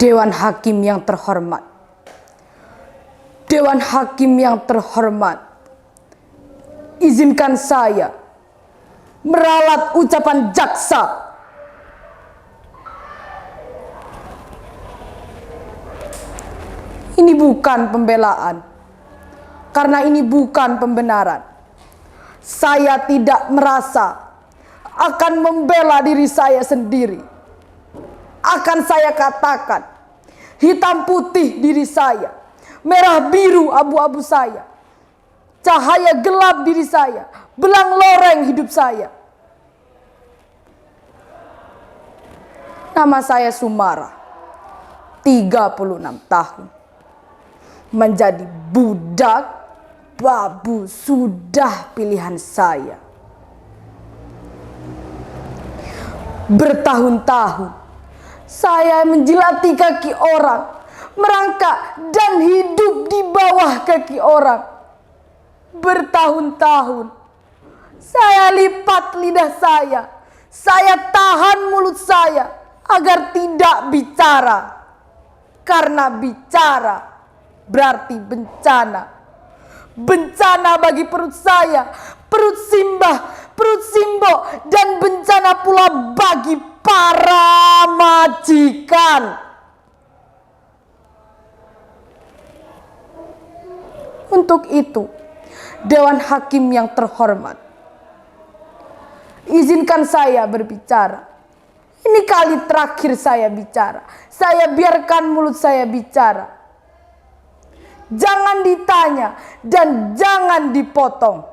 Dewan Hakim yang terhormat, Dewan Hakim yang terhormat, izinkan saya meralat ucapan jaksa. Ini bukan pembelaan, karena ini bukan pembenaran. Saya tidak merasa akan membela diri saya sendiri. Akan saya katakan, hitam putih diri saya, merah biru abu-abu saya, cahaya gelap diri saya, belang loreng hidup saya. Nama saya Sumara, 36 tahun. Menjadi budak babu sudah pilihan saya. Bertahun-tahun saya menjilati kaki orang, merangkak dan hidup di bawah kaki orang. Bertahun-tahun saya lipat lidah saya tahan mulut saya agar tidak bicara. Karena bicara berarti bencana. Bencana bagi perut saya, perut Simbah, perut Simbo, dan bencana pula bagi para majikan. Untuk itu, Dewan Hakim yang terhormat, izinkan saya berbicara. Ini kali terakhir saya bicara. Saya biarkan mulut saya bicara. Jangan ditanya dan jangan dipotong.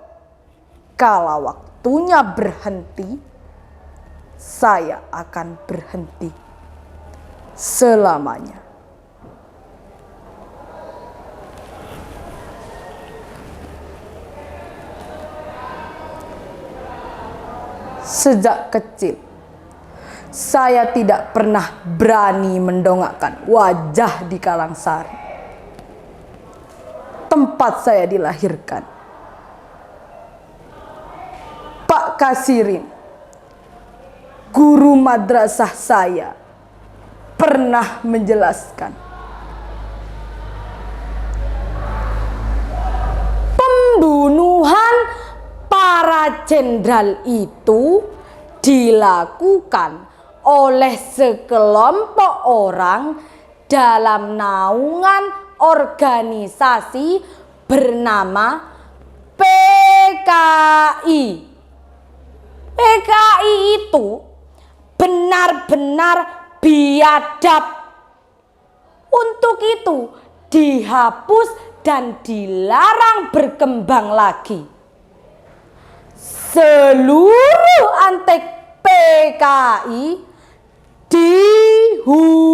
Kalau waktunya berhenti, saya akan berhenti selamanya. Sejak kecil, saya tidak pernah berani mendongakkan wajah di Kalangsari, tempat saya dilahirkan. Pak Kasirin, guru madrasah saya, pernah menjelaskan, pembunuhan para jenderal itu dilakukan oleh sekelompok orang dalam naungan organisasi bernama PKI. PKI itu benar-benar biadab. Untuk itu dihapus dan dilarang berkembang lagi. Seluruh antek PKI dihukum.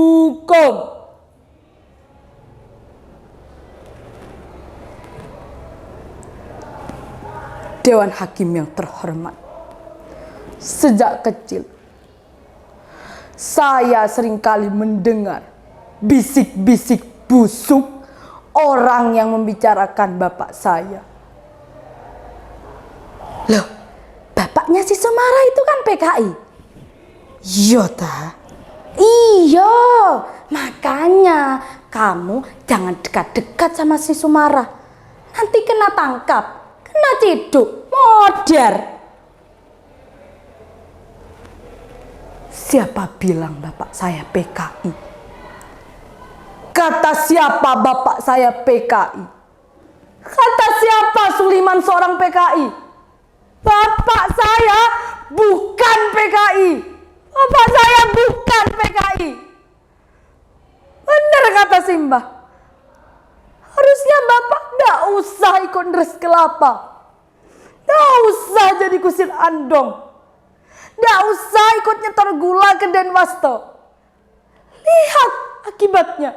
Dewan Hakim yang terhormat, sejak kecil saya seringkali mendengar bisik-bisik busuk orang yang membicarakan bapak saya. Loh, bapaknya si Sumara itu kan PKI. Iya ta? Iya, makanya kamu jangan dekat-dekat sama si Sumara. Nanti kena tangkap, kena ciduk, modar. Siapa bilang bapak saya PKI? Kata siapa bapak saya PKI? Kata siapa Suliman seorang PKI? Bapak saya bukan PKI. Bapak saya bukan PKI. Benar kata Simbah. Harusnya bapak gak usah ikut ngeres kelapa. Gak usah jadi kusir andong. Gak usah ikut nyetor gula ke Denwasto. Lihat akibatnya.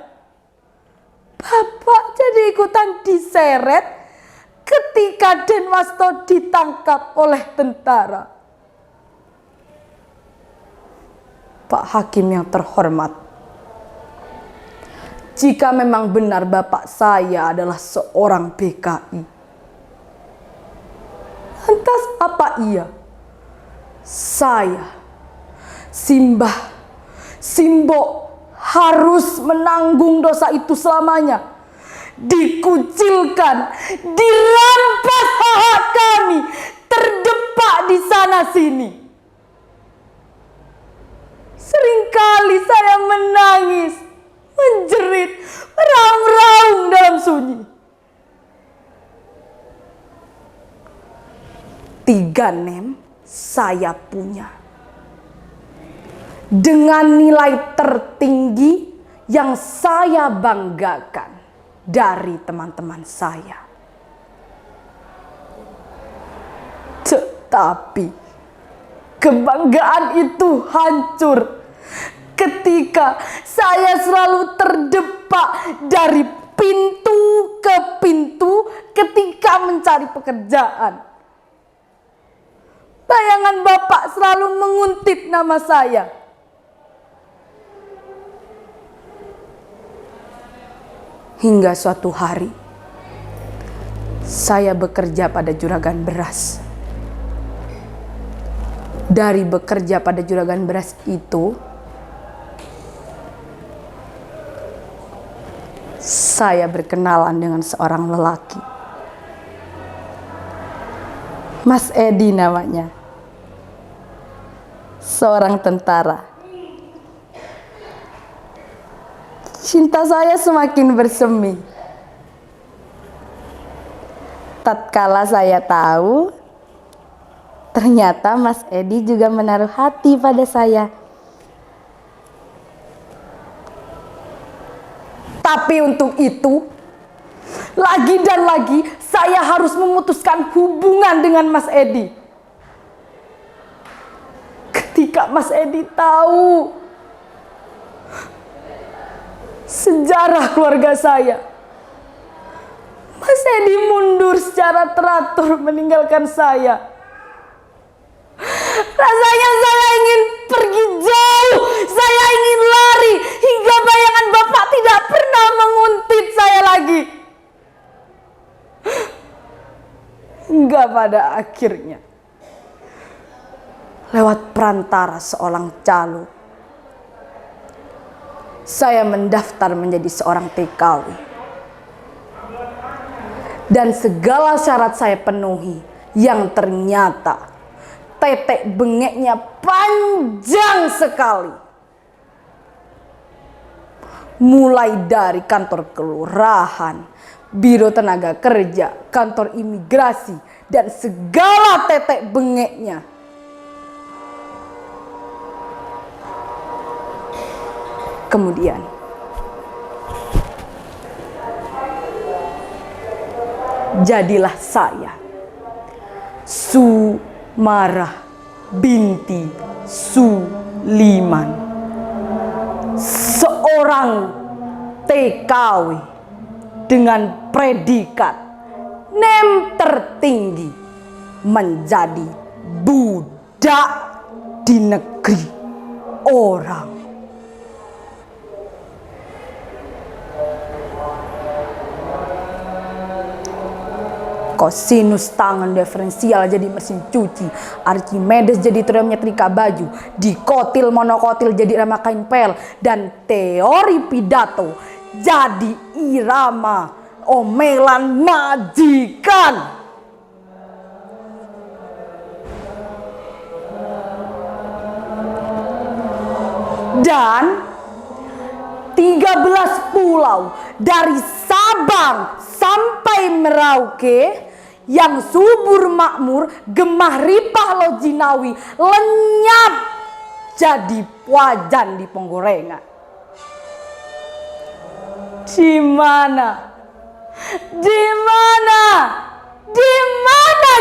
Bapak jadi ikutan diseret ketika Denwasto ditangkap oleh tentara. Pak Hakim yang terhormat, jika memang benar bapak saya adalah seorang PKI, lantas apa iya saya, Simbah, Simbo, harus menanggung dosa itu selamanya. Dikucilkan, dirampas hak kami, terdepak di sana sini. Seringkali saya menangis, menjerit, meraung-raung dalam sunyi. 3 nem saya punya, dengan nilai tertinggi yang saya banggakan dari teman-teman saya. Tetapi kebanggaan itu hancur ketika saya selalu terdepak dari pintu ke pintu ketika mencari pekerjaan. Bayangan Bapak selalu menguntit nama saya. Hingga suatu hari, saya bekerja pada juragan beras. Dari bekerja pada juragan beras itu, saya berkenalan dengan seorang lelaki. Mas Edi namanya. Seorang tentara. Cinta saya semakin bersemi. Tatkala saya tahu, ternyata Mas Edi juga menaruh hati pada saya. Tapi untuk itu, lagi dan lagi saya harus memutuskan hubungan dengan Mas Edi. Ketika Mas Edi tahu sejarah keluarga saya, Mas Edi mundur secara teratur meninggalkan saya. Rasanya saya ingin pergi jauh, saya ingin lari, hingga bayangan Bapak tidak pernah menguntit saya lagi. Hingga pada akhirnya, lewat perantara seorang calo, saya mendaftar menjadi seorang TKW. Dan segala syarat saya penuhi, yang ternyata tetek bengeknya panjang sekali. Mulai dari kantor kelurahan, biro tenaga kerja, kantor imigrasi, dan segala tetek bengeknya. Kemudian jadilah saya Sumarah binti Suliman, seorang TKW dengan predikat nem tertinggi, menjadi budak di negeri orang. Kosinus tangan diferensial jadi mesin cuci, Archimedes jadi teorem nyetrika baju, dikotil monokotil jadi irama kain pel, dan teori pidato jadi irama omelan majikan. Dan 13 pulau dari Sabang sampai Merauke yang subur makmur, gemah ripah lojinawi, lenyap jadi wajan di penggorengan. Di mana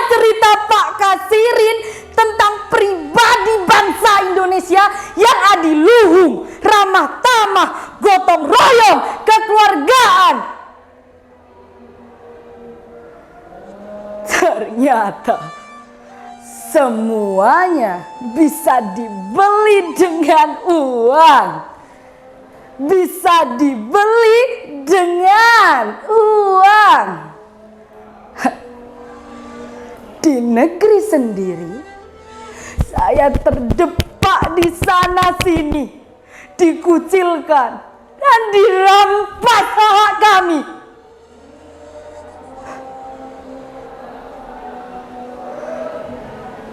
cerita Pak Kasirin tentang pribadi bangsa Indonesia yang adiluhung, ramah tamah, gotong royong, kekeluargaan? Ternyata semuanya bisa dibeli dengan uang. Bisa dibeli dengan uang. Di negeri sendiri, saya terdepak di sana sini dikucilkan, dan dirampas hak kami.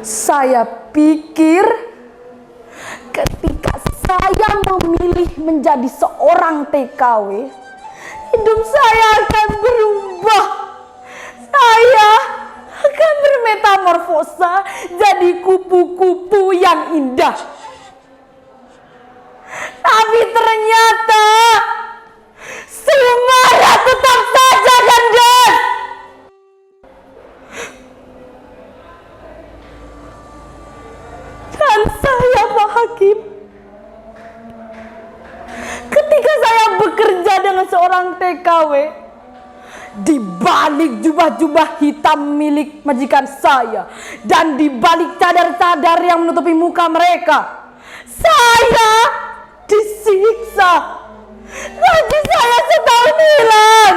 Saya pikir ketika saya memilih menjadi seorang TKW, hidup saya akan berubah. Saya akan bermetamorfosa jadi kupu-kupu yang indah. Tapi ternyata Sumara tetap saja kandas. Dan saya, Pak Hakim, ketika saya bekerja dengan seorang TKW, di balik jubah-jubah hitam milik majikan saya dan di balik cadar-cadar yang menutupi muka mereka, saya disiksa. Gaji saya setahun hilang.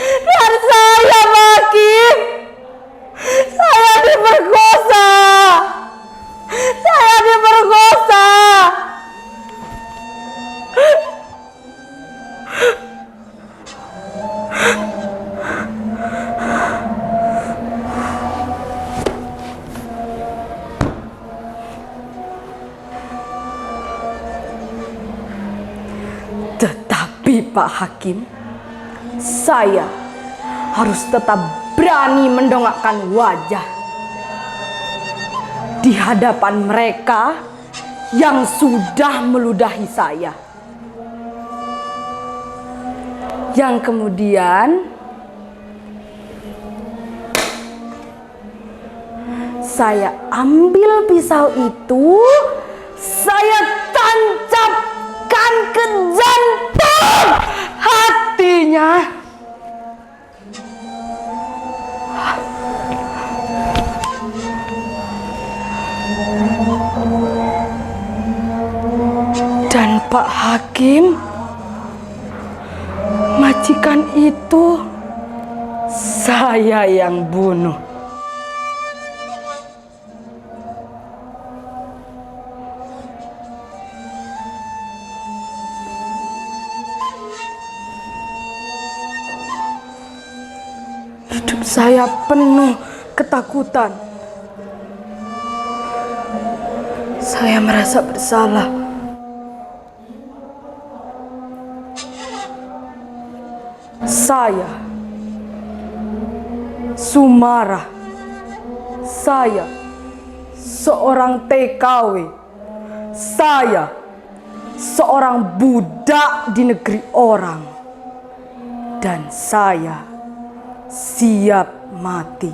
Dan saya, Pak Hakim, saya diperkosa. Saya diperkosa. Tetapi Pak Hakim, saya harus tetap berani mendongakkan wajah di hadapan mereka yang sudah meludahi saya. Yang kemudian saya ambil pisau itu, saya tancapkan ke jantung hatinya. Dan Pak Hakim, majikan itu saya yang bunuh. Hidup saya penuh ketakutan. Saya merasa bersalah. Saya, Sumara, saya seorang TKW, saya seorang budak di negeri orang, dan saya siap mati.